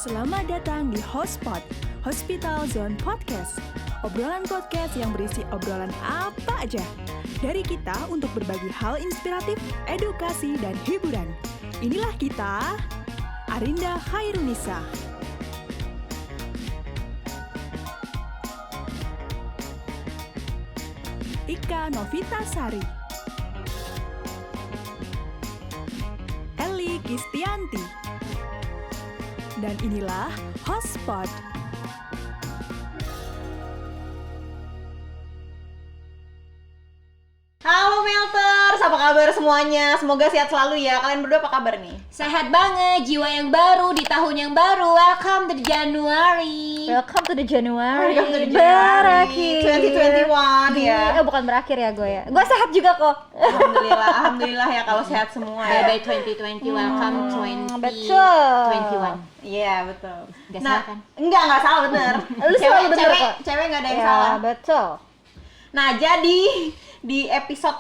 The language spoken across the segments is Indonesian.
Selamat datang di Hotspot, Hospital Zone Podcast. Obrolan podcast yang berisi obrolan apa aja. Dari kita untuk berbagi hal inspiratif, edukasi, dan hiburan. Inilah kita, Arinda Khairunisa. Ika Novitasari. Eli Kistianti. Dan inilah Hotspot. Halo Melters, apa kabar semuanya? Semoga sehat selalu ya. Kalian berdua apa kabar nih? Sehat banget, jiwa yang baru di tahun yang baru. Welcome to the January. Welcome to the January. Berakhir. 2021 ya. Bukan berakhir ya gue ya. Gue sehat juga kok. Alhamdulillah ya kalau sehat semua ya. Bye bye 2020, welcome 2021. Betul. Iya betul. Gak salah kan? Enggak salah bener. Lu selalu bener kok. Cewek nggak ada yang salah. Betul. Nah jadi di episode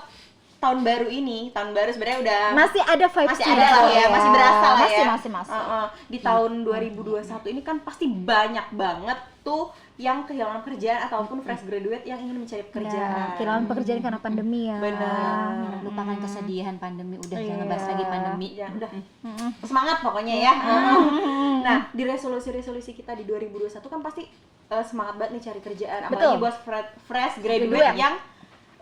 tahun baru ini, tahun baru sebenarnya udah Masih ada vibes, masih ada lah ya, masih berasa lah ya. Masih. Di tahun 2021 ini kan pasti banyak banget tuh yang kehilangan pekerjaan ataupun fresh graduate yang ingin mencari pekerjaan. Kehilangan pekerjaan karena pandemi ya. Benar. Lupakan kesedihan pandemi, udah jangan bahas lagi pandemi. Ya, udah. Semangat pokoknya ya. Nah, di resolusi-resolusi kita di 2021 kan pasti semangat banget nih cari kerjaan, apalagi buat fresh graduate yang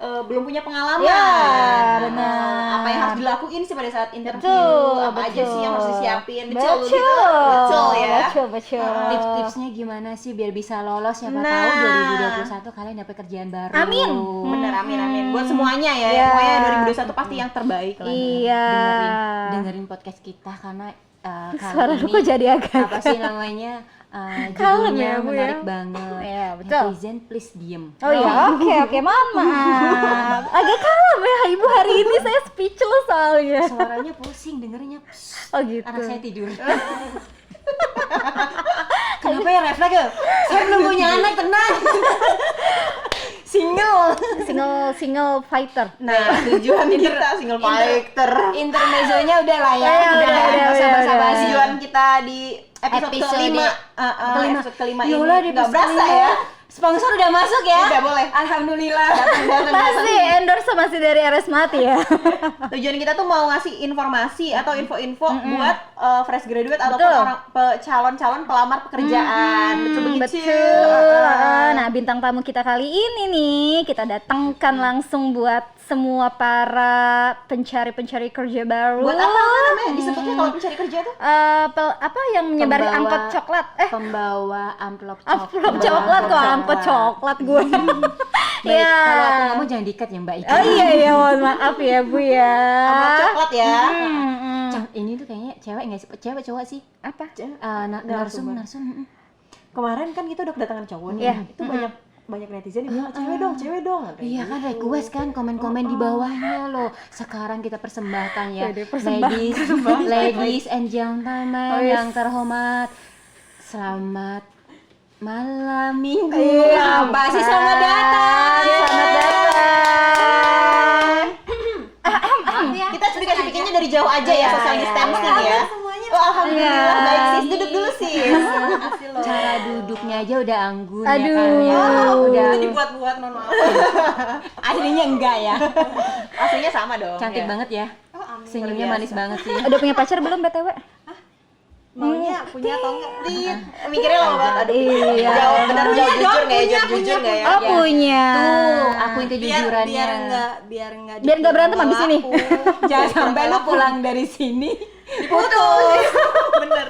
belum punya pengalaman. Ya, benar. Apa yang harus dilakuin sih pada saat interview? Apa aja sih yang harus disiapin? Betul ya. Betul. Tips-tipsnya gimana sih biar bisa lolos? Siapa tahu 2021 kalian dapat kerjaan baru. Amin. Bener, amin. Buat semuanya ya. Pokoknya 2021 pasti yang terbaik lah. Iya. Dengerin podcast kita karena Suara kali lu ini kok jadi agak apa sih namanya? Kalem Judulnya ya, Bu, ya. menarik banget. Iya, betul. Netizen please diem. Oh iya, oke, maaf. Agak kalem ya Ibu hari ini, saya speechless soalnya. Suaranya pusing dengernya. Oh gitu. Anak saya tidur. Kenapa ya refleks ya? Saya belum punya anak, tenang. Single fighter. Nah, tujuan kita single fighter. Intermezzonya udah lah ya. Udah. Basa-basi. Tujuan kita di episode kelima. Episode kelima ini nggak berasa ya. Sponsor udah masuk ya? Udah boleh. Alhamdulillah. Masih endorse masih dari RS Mati ya. Tujuan kita tuh mau ngasih informasi atau info-info buat fresh graduate ataupun orang calon-calon pelamar pekerjaan. Betul. Nah, bintang tamu kita kali ini nih kita datangkan langsung buat semua para pencari kerja baru. Buat apa namanya? Disebutnya kalau pencari kerja tuh? Apa yang menyebar angkot coklat? Pembawa amplop Amplop coklat kok, angkot coklat gue. Baik, kalau aku ngomong jangan diikat ya Mbak Ika. Oh iya, mohon maaf ya Bu ya. Amplop coklat ya. Ini tuh kayaknya cewek nggak sih? Cewek cowok sih? Apa? Narsum. Kemarin kan kita udah kedatangan cowok nih. Iya. Itu banyak netizen yang bilang cewek dong. Iya kan request kan komen-komen di bawahnya loh. Sekarang kita persembahkan ya. Ladies and gentlemen yang terhormat. Selamat malam minggu. Apa sih selamat datang. Kita dikasih bikinnya dari jauh aja ya, social distancing ya. Oh, alhamdulillah baik sis, duduk dulu sis. Cara duduknya aja udah anggun Aduh. ya kan ya. Udah Itu dibuat-buat, mohon maaf. aslinya enggak ya. Aslinya sama dong. Cantik ya. banget ya. Senyumnya manis banget sih. Udah punya pacar belum BTW? Maunya punya atau enggak? Mikirnya lama banget. Aduh. Iya. Jawab jujur enggak ya? Jawab jujur enggak ya? Oh punya. Tuh, akuin kejujurannya. biar enggak Biar nggak berantem habis ini. Jangan sampai lu pulang dari sini Putus. Bener.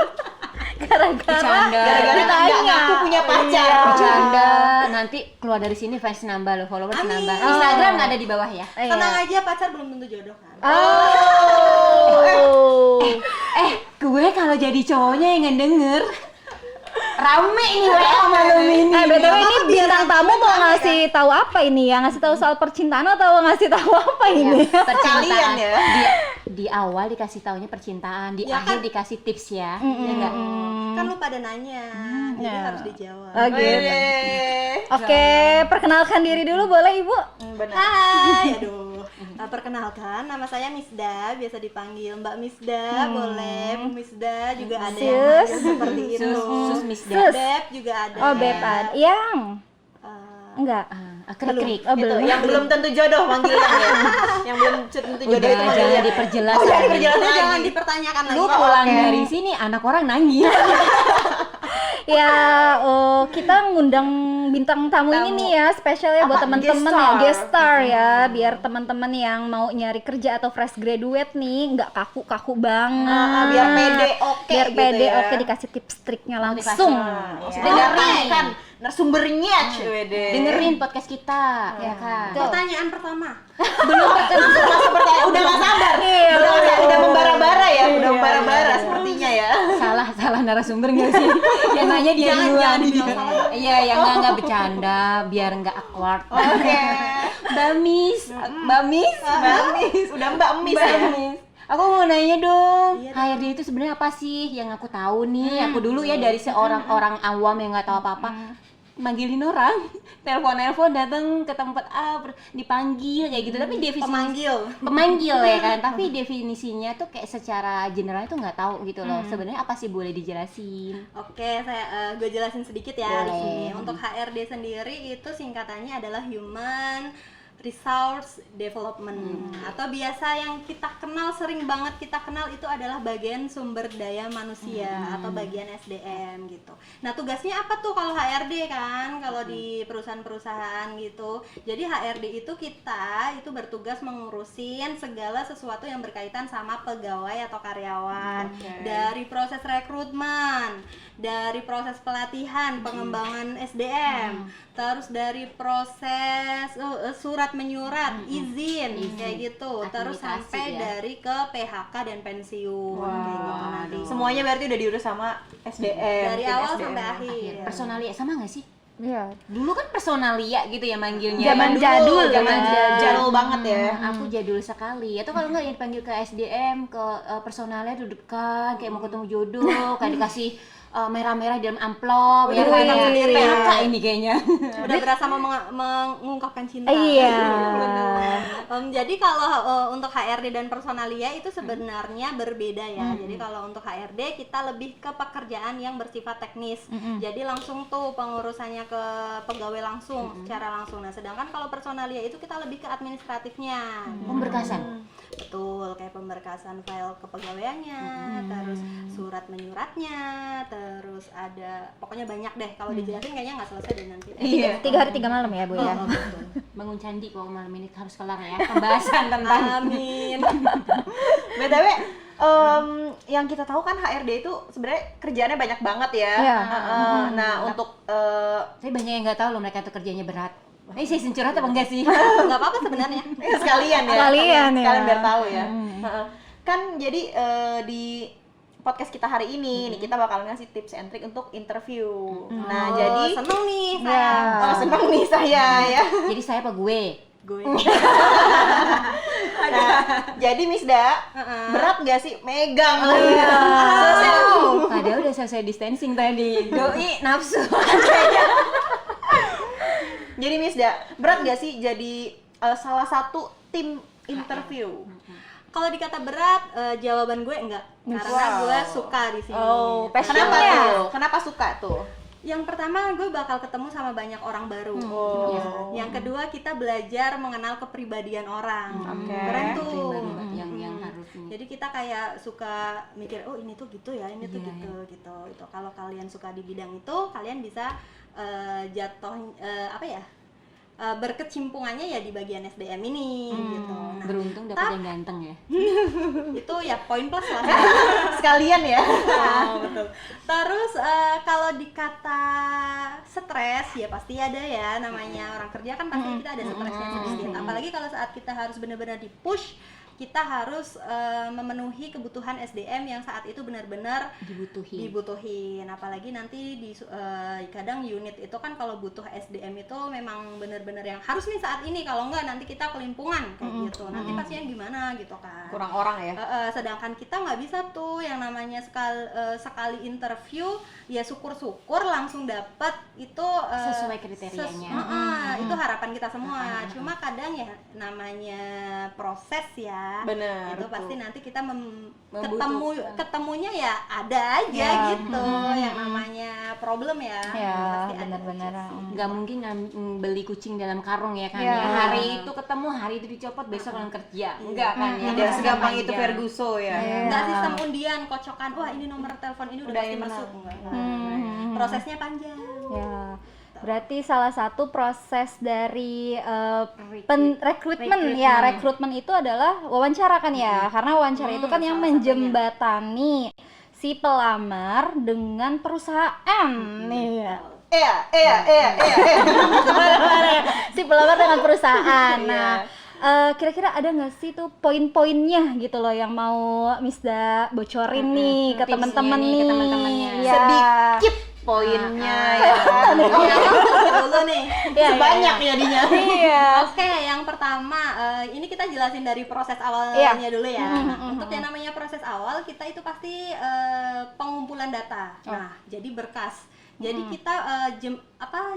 Gara-gara Gara-gara enggak ngaku punya pacar. bercanda. Nanti keluar dari sini fans nambah lo, followers nambah. Instagram nggak ada di bawah ya. tenang aja, pacar belum tentu jodoh kan. Gue kalau jadi cowoknya yang ngedenger rame ini WA malam ini. BTW ini bintang tamu mau ngasih tahu apa ini ya? Ngasih tahu soal percintaan atau ngasih tahu apa ini? Percintaan ya. Di awal dikasih taunya percintaan, di Ya akhir kan? dikasih tips ya. Ya enggak? Kan lu pada nanya, jadi Ya. harus dijawab. Oh gitu. Oke, perkenalkan diri dulu boleh Ibu? Benar. Hai, aduh. Perkenalkan, nama saya Misda, biasa dipanggil Mbak Misda, boleh Bu Misda juga ada yang manggil seperti itu. Sus Misda. Beb juga ada. Oh, Beb yang enggak. Krik-krik. Oh, Itu belum. yang belum tentu jodoh manggilnya ya. Yang belum tentu jodoh itu Udah, manggilnya. jangan diperjelas. Oh, jangan diperjelas Udah, lagi. jangan dipertanyakan lagi. Lu pulang dari sini anak orang nangis. Ya, kita ngundang bintang tamu ini nih ya, spesialnya buat Apa? teman-teman Guest ya, star. guest star ya, biar teman-teman yang mau nyari kerja atau fresh graduate nih nggak kaku-kaku banget. Biar pede oke Biar gitu pede ya. oke, dikasih tips triknya langsung. Dengarkan narasumbernya, Wede. Dengerin podcast kita, ya kan? Pertanyaan pertama. Belum udah nggak sabar. Udah membara-bara ya, udah membara-bara sepertinya ya. Salah narasumber nggak sih? Yang nanya dia duluan. Iya, yang nggak bercanda, biar nggak awkward. Oke. Bamis. Bamis, udah Mbak Emis ya. Aku mau nanya dong, HRD itu sebenarnya apa sih? Yang aku tahu nih, aku dulu ya dari seorang orang awam yang nggak tahu apa-apa, manggilin orang, telepon datang ke tempat dipanggil kayak gitu. Tapi definisi pemanggil ya kan. Tapi definisinya tuh kayak secara general itu nggak tahu gitu loh. Sebenarnya apa sih, boleh dijelasin? Oke, gue jelasin sedikit ya di Boleh. sini. Untuk HRD sendiri itu singkatannya adalah Human Resource Development, atau biasa yang kita kenal, sering banget kita kenal itu adalah bagian sumber daya manusia atau bagian SDM gitu. Nah, tugasnya apa tuh kalau HRD kan, kalau di perusahaan-perusahaan gitu. Jadi HRD itu kita itu bertugas mengurusin segala sesuatu yang berkaitan sama pegawai atau karyawan. Dari proses rekrutmen, dari proses pelatihan, pengembangan SDM, terus dari proses surat menyurat, izin kayak gitu, terus Administrasi sampai ya. dari ke PHK dan pensiun kayak gitu nanti. Semuanya berarti udah diurus sama SDM. Dari tim awal SDM. sampai akhir. Personalia sama nggak sih? Iya. Dulu kan personalia gitu ya manggilnya. Zaman ya. jadul, Zaman ya. jadul banget ya. Aku jadul sekali. Atau kalau nggak yang dipanggil ke SDM, ke personalnya dudukkan kayak mau ketemu jodoh, kayak dikasih merah-merah di dalam amplop. Ya kan sendiri. PHK ini kayaknya. Udah berasa mengungkapkan cinta. Iya. Jadi kalau untuk HRD dan personalia itu sebenarnya berbeda ya. Jadi kalau untuk HRD kita lebih ke pekerjaan yang bersifat teknis. Jadi langsung tuh pengurusannya ke pegawai langsung, secara langsung. Nah, sedangkan kalau personalia itu kita lebih ke administratifnya. Pemberkasan. Betul, kayak pemberkasan file kepegawaiannya, terus surat menyuratnya, terus ada pokoknya banyak deh. Kalau dijelasin kayaknya nggak selesai deh nanti. Iya. 3 hari 3 malam ya, Bu ya. Bangun candi kok malam ini harus kelar ya pembahasan tentang Amin. BTW, yang kita tahu kan HRD itu sebenarnya kerjaannya banyak banget ya. Iya. Nah, untuk tapi banyak yang nggak tahu loh mereka tuh kerjanya berat. Ini sih curhat apa enggak sih? Nggak apa-apa sebenarnya. sekalian ya. Sekalian ya. Sekalian biar tahu ya. Kan jadi di podcast kita hari ini nih kita bakal ngasih tips and trick untuk interview. Nah, Oh, jadi seneng nih saya. oh seneng nih saya ya. Jadi saya apa gue? Gue. Nah, jadi Misda, berat nggak sih megang? Padahal udah selesai distancing tadi. Doi nafsu. Jadi Misda, berat nggak sih jadi salah satu tim interview? Kalau dikata berat, jawaban gue enggak. Karena gue suka di sini. Oh, Kenapa passionnya. tuh? Kenapa suka tuh? Yang pertama, gue bakal ketemu sama banyak orang baru. Yang kedua, kita belajar mengenal kepribadian orang. Keren tuh. Yang harus ini. Jadi kita kayak suka mikir, oh ini tuh gitu ya, ini tuh gitu. Itu kalau kalian suka di bidang itu, kalian bisa berkecimpungannya ya di bagian SDM ini gitu. Nah, Beruntung dapat yang ganteng ya. itu ya poin plus lah. Sekalian ya. Betul. Terus kalau dikata stres ya pasti ada ya, namanya orang kerja kan pasti kita ada stresnya sedikit. Apalagi kalau saat kita harus benar-benar di push kita harus memenuhi kebutuhan SDM yang saat itu benar-benar dibutuhin. Apalagi nanti kadang unit itu kan kalau butuh SDM itu memang benar-benar yang harus nih saat ini, kalau enggak nanti kita kelimpungan kayak gitu. Nanti pasien gimana gitu kan. Kurang orang ya. Sedangkan kita nggak bisa tuh yang namanya sekali interview ya syukur-syukur langsung dapat itu sesuai kriterianya. Itu harapan kita semua. Cuma kadang ya namanya proses ya. Bener, itu betul. pasti nanti kita ketemunya ya ada aja gitu. Yang namanya problem ya. Pasti ada benar-benar. Nggak mungkin beli kucing dalam karung ya kan Ya. ya. Hari itu ketemu, hari itu dicopot, besok orang kerja. Enggak kan ya. Tidak segampang itu Ferguso ya. Nggak sistem undian kocokan, wah ini nomor telepon ini udah pasti masuk. Prosesnya panjang. Ya, berarti salah satu proses dari rekrutmen itu adalah wawancara kan ya, karena wawancara itu kan yang menjembatani si pelamar dengan perusahaan nih ya. Si pelamar dengan perusahaan. Nah, kira-kira ada nggak sih tuh poin-poinnya gitu loh yang mau Misda bocorin nih ke teman-teman nih, ke teman-temannya. Ya. Sedikit poinnya ya kan. Dulu nih. Sebanyak jadinya. Iya. Oke, yang pertama ini kita jelasin dari proses awalnya dulu ya. Nah, untuk yang namanya proses awal kita itu pasti pengumpulan data. Nah, jadi berkas. Jadi kita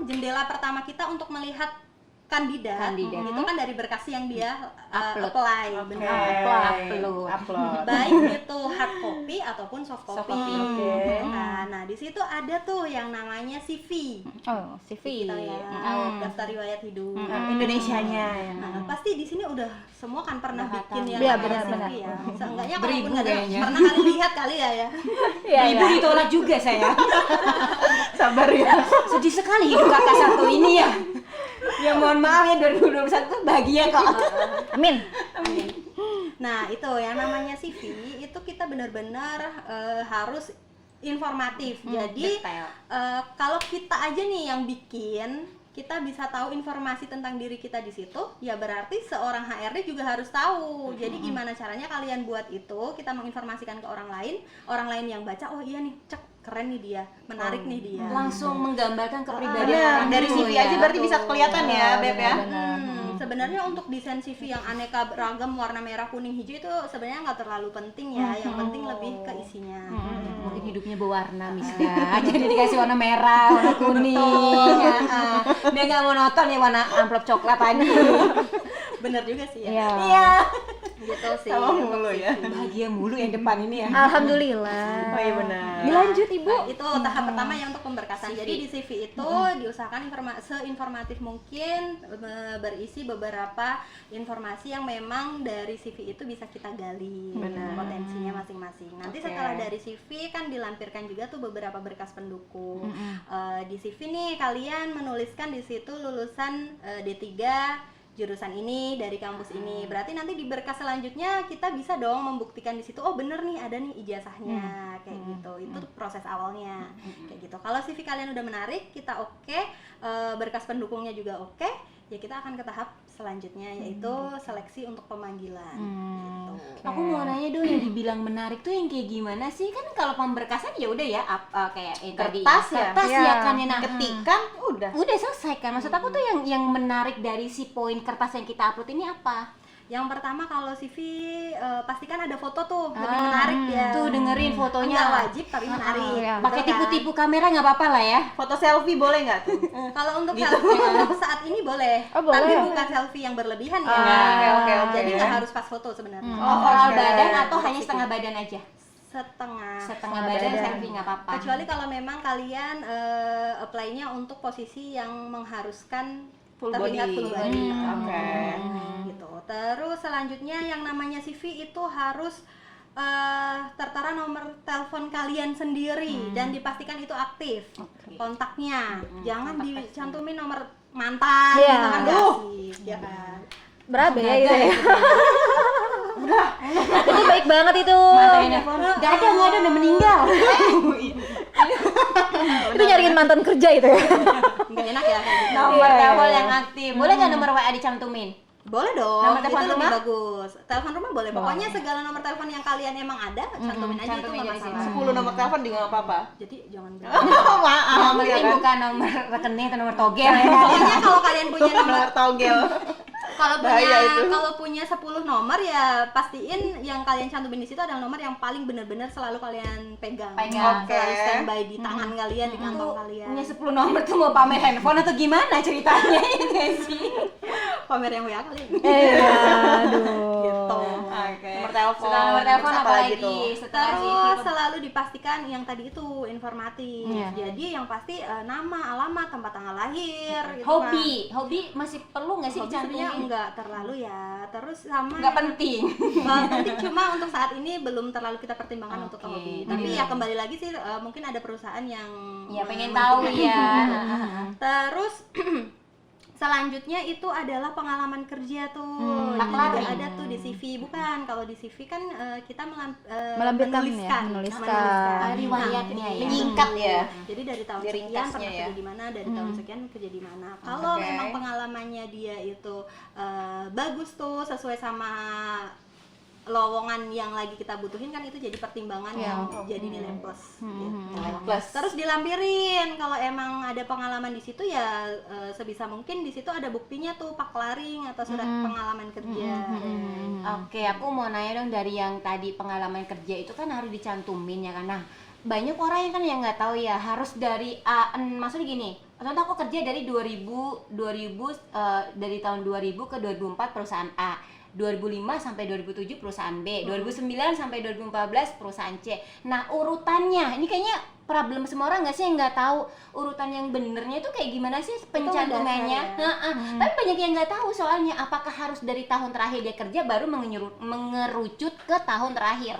jendela pertama kita untuk melihat kandidat itu kan dari berkas yang dia apply. Upload. Baik itu hard copy ataupun soft copy. Nah, di situ ada tuh yang namanya CV. Oh, CV. Gitu ya. Daftar riwayat hidup. Indonesianya ya. Nah, pasti di sini udah semua kan pernah bikin yang Iya, namanya benar-benar. CV ya. Seenggaknya kalaupun Beribu nggak ada, kayaknya. pernah kali lihat kali ya. Ibu ditolak juga saya. Sabar ya. Sedih sekali hidup kakak satu ini ya. Ya mohon maaf ya 2021 tuh bahagia kok. Amin. Nah, itu yang namanya CV itu kita benar-benar harus informatif. Jadi kalau kita aja nih yang bikin, kita bisa tahu informasi tentang diri kita di situ, ya berarti seorang HRD juga harus tahu. Jadi gimana caranya kalian buat itu, kita menginformasikan ke orang lain yang baca, oh iya nih, cek keren nih dia, menarik nih dia. Langsung menggambarkan kepribadian Benar, orang dari dulu CV ya. aja berarti bisa kelihatan ya, Beb ya. Sebenarnya untuk desain CV yang aneka beragam warna merah, kuning, hijau itu sebenarnya nggak terlalu penting ya. Yang penting lebih ke isinya. Mungkin hidupnya berwarna Misda. Jadi dikasih warna merah, warna kuning. Dia nggak monoton ya warna amplop coklat tadi. Bener juga sih ya. Iya. Gitu sih. Sama mulu ya. Bahagia mulu yang depan ini ya. Alhamdulillah. Oh iya benar. Dilanjut Ibu. Nah, itu tahap pertama yang untuk pemberkasan. Jadi di CV itu diusahakan seinformatif mungkin, berisi beberapa informasi yang memang dari CV itu bisa kita gali potensinya masing-masing. Nanti setelah dari CV kan dilampirkan juga tuh beberapa berkas pendukung. Di CV nih kalian menuliskan di situ lulusan D3 jurusan ini dari kampus ini. Berarti nanti di berkas selanjutnya kita bisa dong membuktikan di situ, oh bener nih ada nih ijazahnya kayak gitu. Itu tuh proses awalnya kayak gitu. Kalau CV kalian udah menarik, kita oke, berkas pendukungnya juga oke, ya kita akan ke tahap selanjutnya yaitu seleksi untuk pemanggilan. Gitu. Aku mau nanya dong, yang dibilang menarik tuh yang kayak gimana sih? Kan kalau pemberkasan ya udah ya kayak Kertas ya? ya kan ya. Nah, Ketikan udah selesai kan. Maksud aku tuh yang menarik dari si poin kertas yang kita upload ini apa? Yang pertama kalau CV pastikan ada foto tuh, lebih menarik ya. Tuh dengerin fotonya. Nggak wajib tapi menarik. Pakai Betul kan? tipu-tipu kamera nggak apa-apa lah ya. foto selfie boleh nggak tuh? Kalau untuk selfie untuk saat ini boleh, Oh, boleh. tapi bukan selfie yang berlebihan ya. Oke. Jadi nggak harus pas foto sebenarnya. Overall oke. badan atau hanya setengah badan aja? Setengah Badan selfie nggak apa-apa. kecuali kalau memang kalian apply-nya untuk posisi yang mengharuskan Full terlihat body. full body. Oke. Gitu. Terus selanjutnya yang namanya CV itu harus tertera nomor telepon kalian sendiri dan dipastikan itu aktif kontaknya. Jangan dicantumin nomor mantan Iya. gitu kan nggak asik, ya kan. Berabe ya itu ya. Itu baik banget itu. Gak ada udah meninggal. Itu nyariin mantan kerja itu ya. Nggak enak ya kayak gitu. Nomor telepon yang aktif. Boleh nggak nomor WA dicantumin? Boleh dong, Nomor itu telepon lebih rumah? bagus. Telepon rumah boleh. Pokoknya segala nomor telepon yang kalian emang ada, cantumin aja itu cantumin nggak di sini. masalah. 10 nomor telepon juga nggak apa-apa. Jadi jangan Oh, maaf Yang ya penting kan. bukan nomor rekening atau nomor togel ya. Pokoknya kalau kalian punya nomor Nomor togel. Bahaya itu. kalau punya 10 nomor ya pastiin yang kalian cantumin di situ adalah nomor yang paling benar-benar selalu kalian pegang. Pegang. Selalu Oke. standby di tangan kalian, di kantong kalian. Punya 10 nomor tuh mau pamer handphone atau gimana ceritanya ini sih? Pamer yang WA kali. Aduh. Gitu. Oke. Nomor telepon. Setelah nomor telepon Terus apa lagi? tuh? Setelah Terus selalu dipastikan yang tadi itu informatif. Iya. Jadi yang pasti nama, alamat, tempat tanggal lahir. gitu Hobi masih perlu nggak kan. sih Hobi sebenarnya dicantumin? enggak terlalu ya. Terus sama Nggak penting. penting cuma untuk saat ini belum terlalu kita pertimbangkan untuk ke Oke. hobi. Tapi ya kembali lagi sih mungkin ada perusahaan yang Ya pengen tahu ya. Terus selanjutnya itu adalah pengalaman kerja tuh. Itu Taklari. juga ada tuh di CV. Bukan, kalau di CV kan kita Melampirkan ya, menuliskan. menuliskan. Riwayatnya ya. Menyingkat ya. Jadi dari tahun Di sekian ringkasnya pernah ya. kerja di mana, dari tahun sekian kerja di mana. Kalau Oke. memang pengalamannya dia itu bagus tuh sesuai sama lowongan yang lagi kita butuhin kan itu jadi pertimbangan yang jadi nilai plus. Gitu. Plus. Terus dilampirin kalau emang ada pengalaman di situ ya sebisa mungkin di situ ada buktinya tuh paklaring atau surat pengalaman kerja. Oke, aku mau nanya dong dari yang tadi pengalaman kerja itu kan harus dicantumin ya kan. Nah, banyak orang yang kan yang nggak tahu ya harus dari maksudnya gini. Contoh aku kerja dari 2000 dari tahun 2000 ke 2004 perusahaan A. 2005 sampai 2007 perusahaan B, 2009 sampai 2014 perusahaan C. Nah urutannya, ini kayaknya problem semua orang nggak sih yang nggak tahu urutan yang benernya itu kayak gimana sih pencantumannya. Tapi banyak yang nggak tahu soalnya apakah harus dari tahun terakhir dia kerja baru mengerucut ke tahun terakhir.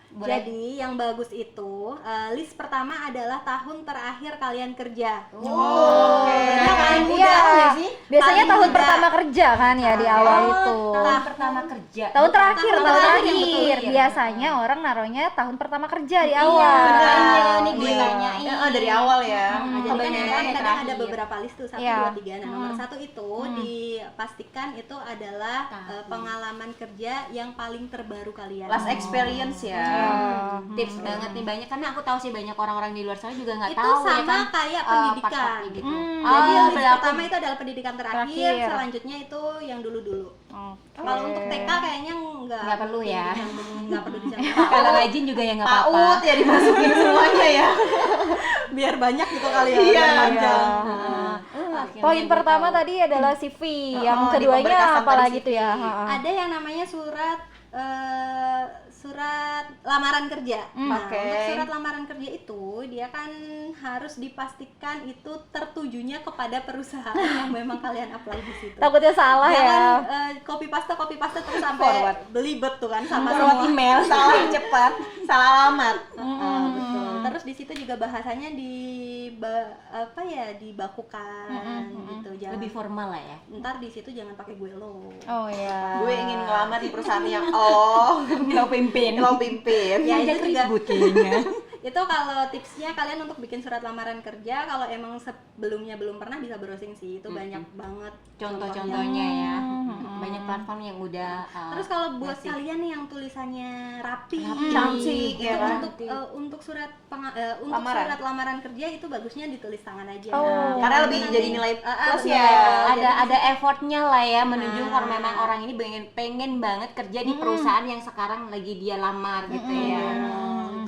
Boleh? Jadi yang bagus itu list pertama adalah tahun terakhir kalian kerja. Oke. Paling mudah Iya. nggak sih? Biasanya Paling tahun mudah. pertama kerja kan ya di awal itu. Tahun pertama kerja. Tahun terakhir, tahun tahun terakhir, terakhir. betul. Biasanya orang naruhnya tahun pertama kerja di Iya, awal. makanya nih gue Iya. tanyain. Oh, dari awal ya. Nah, jadi kan Kebanyakan memang yang kadang ada terakhir. beberapa list tuh 1, Iya. 2, 3. Nah, nomor 1 itu dipastikan itu adalah pengalaman kerja yang paling terbaru kalian. Last experience ya. Tips banget nih banyak karena aku tahu sih banyak orang-orang di luar sana juga nggak Itu tahu ya sama kan. kayak pas pendidikan. kopi gitu. Jadi yang list berarti pertama itu adalah pendidikan terakhir, Terakhir. selanjutnya itu yang dulu-dulu. Kalau untuk TK kayaknya Nggak perlu ya. Nggak perlu dicampur. kalau rajin juga ya nggak apa-apa. PAUD ya dimasukin semuanya ya. Biar banyak gitu kali ya. Iya. biar panjang. Akhirnya Poin gue pertama tahu. tadi adalah CV, yang di keduanya pemberkasan apa tadi lagi CV. tuh ya? Ada yang namanya surat lamaran kerja. Nah, Oke. untuk surat lamaran kerja itu dia kan harus dipastikan itu tertujunya kepada perusahaan yang memang kalian apply di situ. Takutnya salah ya. Jangan copy paste terus sampai Forward. belibet tuh kan sama Forward semua. email salah cepat, salah alamat. Betul. Terus di situ juga bahasanya dibakukan gitu. Jangan Lebih formal lah ya. ntar di situ jangan pakai gue lo. Oh ya. Gue ingin ngelamar di perusahaan yang lo pimpin. Ya itu juga ribut kayaknya. itu kalau tipsnya kalian untuk bikin surat lamaran kerja kalau emang sebelumnya belum pernah bisa browsing sih itu banyak banget Contoh-contohnya ya. Banyak platform yang udah Terus kalau buat kalian nih yang tulisannya rapi, cantik, itu ya kan? untuk surat Lamaran. surat lamaran kerja itu bagusnya ditulis tangan aja. Oh. Karena lebih jadi nilai plus ya. ada effortnya lah ya menunjukkan kalau memang orang ini pengen banget kerja di perusahaan yang sekarang lagi dia lamar gitu ya.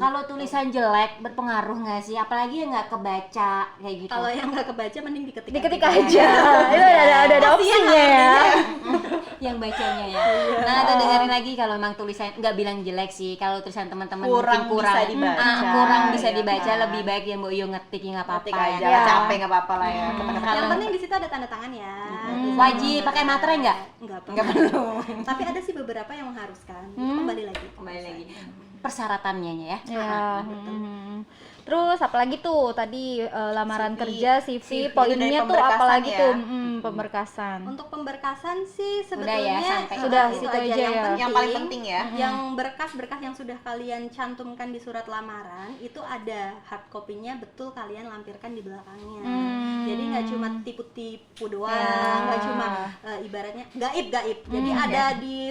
Kalau tulisan jelek berpengaruh nggak sih? Apalagi yang nggak kebaca kayak gitu. Kalau yang nggak kebaca mending diketik. Diketik aja. Itu ada opsinya ya. yang bacanya ya. Nah, ada dengerin lagi kalau memang tulisan nggak bilang jelek sih. Kalau tulisan teman-teman Kurang mungkin bisa dibaca. kurang bisa Ya dibaca, kan? lebih baik yang Mbak Yo ngetik ya nggak apa-apa Ketik aja, ya. capek nggak apa-apa lah ya. Yang penting di situ ada tanda tangan ya. Wajib pakai materai nggak? Nggak perlu. Tapi ada sih beberapa yang mengharuskan. Itu kembali lagi. Kembali lagi persyaratannya ya. Ya. Terus apalagi tuh tadi lamaran CV. kerja, CV, CV, poinnya itu dari tuh apalagi pemberkasan tuh ya? pemberkasan. Untuk pemberkasan sih Udah ya, sebetulnya sampai Sudah, itu situ aja yang ya. penting. Yang paling penting ya. Yang berkas-berkas yang sudah kalian cantumkan di surat lamaran itu ada hard copy-nya, betul kalian lampirkan di belakangnya. Jadi nggak cuma tipu-tipu doang, nggak cuma ibaratnya gaib. Jadi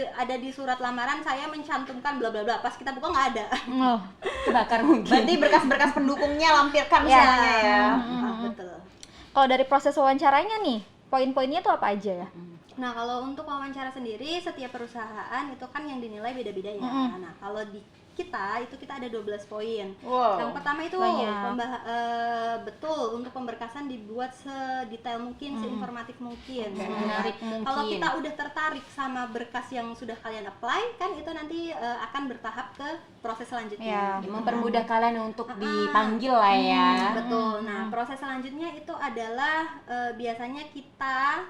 ada di surat lamaran saya mencantumkan bla bla bla, pas kita buka nggak ada. Oh, Kebakar mungkin. Berarti berkas-berkas pendukungnya lampirkan semuanya ya. Betul. kalau dari proses wawancaranya nih, poin-poinnya tuh apa aja ya? Nah, kalau untuk wawancara sendiri, setiap perusahaan itu kan yang dinilai beda-beda ya. Nah, kalau di kita ada 12 poin. Wow. Yang pertama itu Banyak. betul untuk pemberkasan dibuat sedetail mungkin, seinformatif mungkin. Menarik mungkin. Kalau kita udah tertarik sama berkas yang sudah kalian apply, kan itu nanti akan bertahap ke proses selanjutnya. Ya. Mempermudah kalian untuk dipanggil lah ya. Betul. Nah, proses selanjutnya itu adalah biasanya kita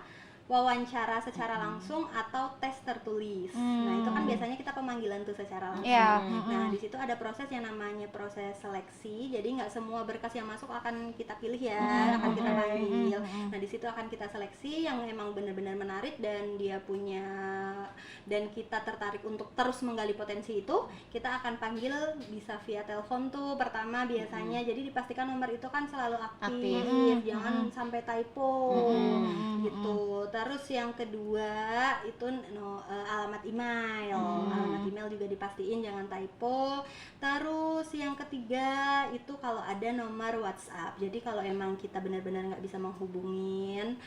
wawancara secara langsung atau tes tertulis. Nah, itu kan biasanya kita pemanggilan tuh secara langsung. Ya. Nah, di situ ada proses yang namanya proses seleksi. Jadi nggak semua berkas yang masuk akan kita pilih ya, akan kita panggil. Nah, di situ akan kita seleksi yang emang benar-benar menarik dan dia punya dan kita tertarik untuk terus menggali potensi itu, kita akan panggil bisa via telepon tuh pertama biasanya. Jadi dipastikan nomor itu kan selalu aktif. Jangan sampai typo gitu. Terus yang kedua itu alamat email. Alamat email juga dipastiin jangan typo. Terus yang ketiga itu kalau ada nomor WhatsApp. Jadi kalau emang kita benar-benar nggak bisa menghubungin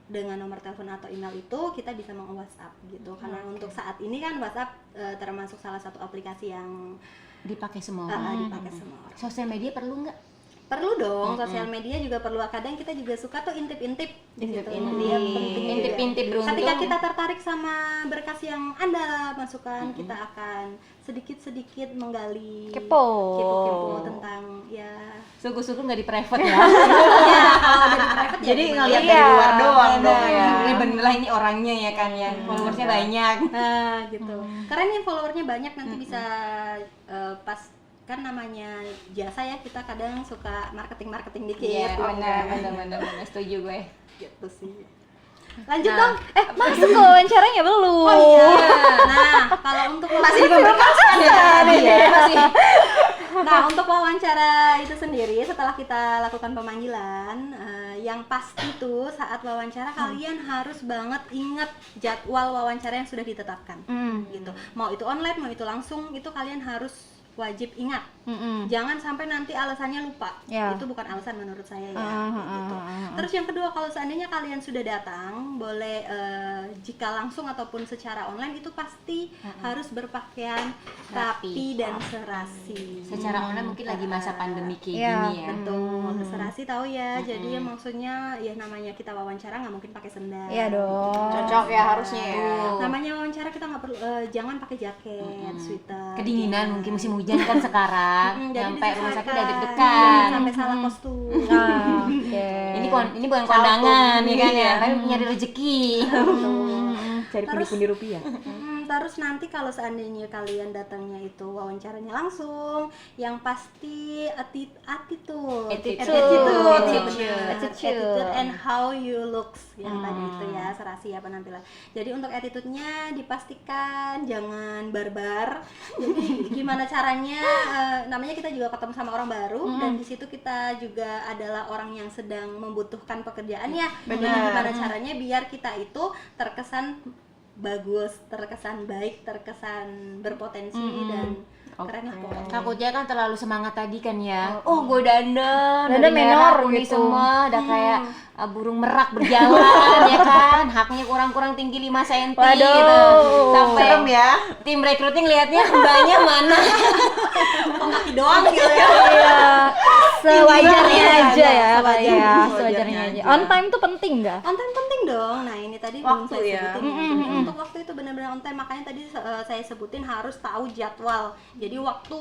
dengan nomor telepon atau email itu, kita bisa meng-WhatsApp gitu. Karena untuk saat ini kan WhatsApp termasuk salah satu aplikasi yang Dipakai semua. dipakai semua orang. Sosial media perlu nggak? Perlu dong, sosial media juga perlu. Kadang kita juga suka tuh intip-intip di situ. Dia penting. Intip-intip beruntung. Ketika kita tertarik sama berkas yang Anda masukkan, kita akan sedikit-sedikit menggali kepo tentang ya. Syukur-syukur nggak di private ya. Ya, kalau dari private ya Jadi gimana? ngelihat dari luar doang dong ya. Ini bener lah ini orangnya ya kan yang followersnya banyak. Nah, gitu. Karena ini followernya banyak, nanti bisa pas kan namanya jasa ya, kita kadang suka marketing dikit. Iya, benar, setuju gue. Gitu sih. Lanjut dong. Masuk ke wawancaranya belum? Oh iya. Nah, kalau untuk Masih pemberkasan ya. Masih. Nah, untuk wawancara itu sendiri setelah kita lakukan pemanggilan, yang pasti tuh saat wawancara kalian harus banget ingat jadwal wawancara yang sudah ditetapkan. Gitu. Mau itu online, mau itu langsung, itu kalian harus wajib ingat. Jangan sampai nanti alasannya lupa. Ya. Itu bukan alasan menurut saya ya. Gitu. Terus yang kedua, kalau seandainya kalian sudah datang, boleh jika langsung ataupun secara online itu pasti harus berpakaian rapi dan serasi. Secara online mungkin lagi masa pandemi kayak Iya, gini ya. Betul, serasi tahu ya. Jadi maksudnya ya namanya kita wawancara nggak mungkin pakai sendal. Iya dong. Cocok ya harusnya ya. Namanya wawancara kita nggak perlu jangan pakai jaket, sweater. Kedinginan mungkin musim hujan kan sekarang. Jadi Nyampe rumah sakit udah disesuaikan. deg-degan. Jangan sampai salah kostum. Oke. Ini bukan kondangan ya kan ya, tapi nyari rezeki. Cari pundi-pundi rupiah. Terus nanti kalau seandainya kalian datangnya itu wawancaranya langsung, yang pasti attitude and how you looks yang tadi itu ya, serasi ya penampilan. Jadi untuk attitude-nya dipastikan jangan barbar. Jadi gimana caranya, namanya kita juga ketemu sama orang baru dan di situ kita juga adalah orang yang sedang membutuhkan pekerjaan ya. Jadi gimana caranya biar kita itu terkesan bagus, terkesan baik, terkesan berpotensi dan keren lah pokoknya. Takutnya kan terlalu semangat tadi kan ya. Oh, gue dandan Dandan dari merah, menor kuning gitu. semua udah kayak burung merak berjalan ya kan. Haknya kurang-kurang tinggi 5 cm Waduh. gitu. Sampai Serem ya. tim recruiting lihatnya mbaknya mana. Kaki doang gitu ya. Iya. Sewajarnya aja ya, Sewajarnya sewajarnya aja. aja. On time tuh penting nggak? On time penting dong. Nah, ini tadi Waktu belum saya ya. sebutin ya. Jadi untuk waktu itu benar-benar on time, makanya tadi saya sebutin harus tahu jadwal. Jadi waktu,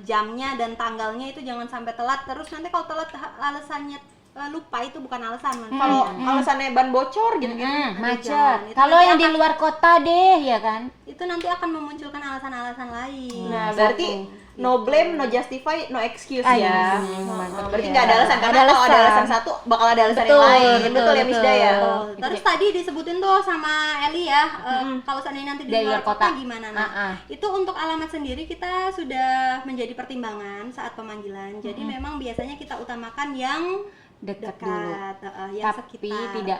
jamnya dan tanggalnya itu jangan sampai telat. Terus nanti kalau telat alasannya lupa, itu bukan alasan. Kalau alasannya ban bocor gitu-gitu. Macet. Itu Kalau nanti yang di luar kota deh ya kan. itu nanti akan memunculkan alasan-alasan lain. Nah, berarti No blame, no justify, no excuse ya. Mantap. Berarti nggak ada alasan, karena Ada kalau ada alasan. alasan satu bakal ada alasan Betul, yang lain. betul, Betul ya Miss betul. Daya? Terus tadi disebutin tuh sama Eli ya, kalau seandainya nanti di Dari luar luar kota kota. gimana? Nah, itu untuk alamat sendiri kita sudah menjadi pertimbangan saat pemanggilan. Jadi memang biasanya kita utamakan yang Dekat dulu. yang Tapi sekitar. tidak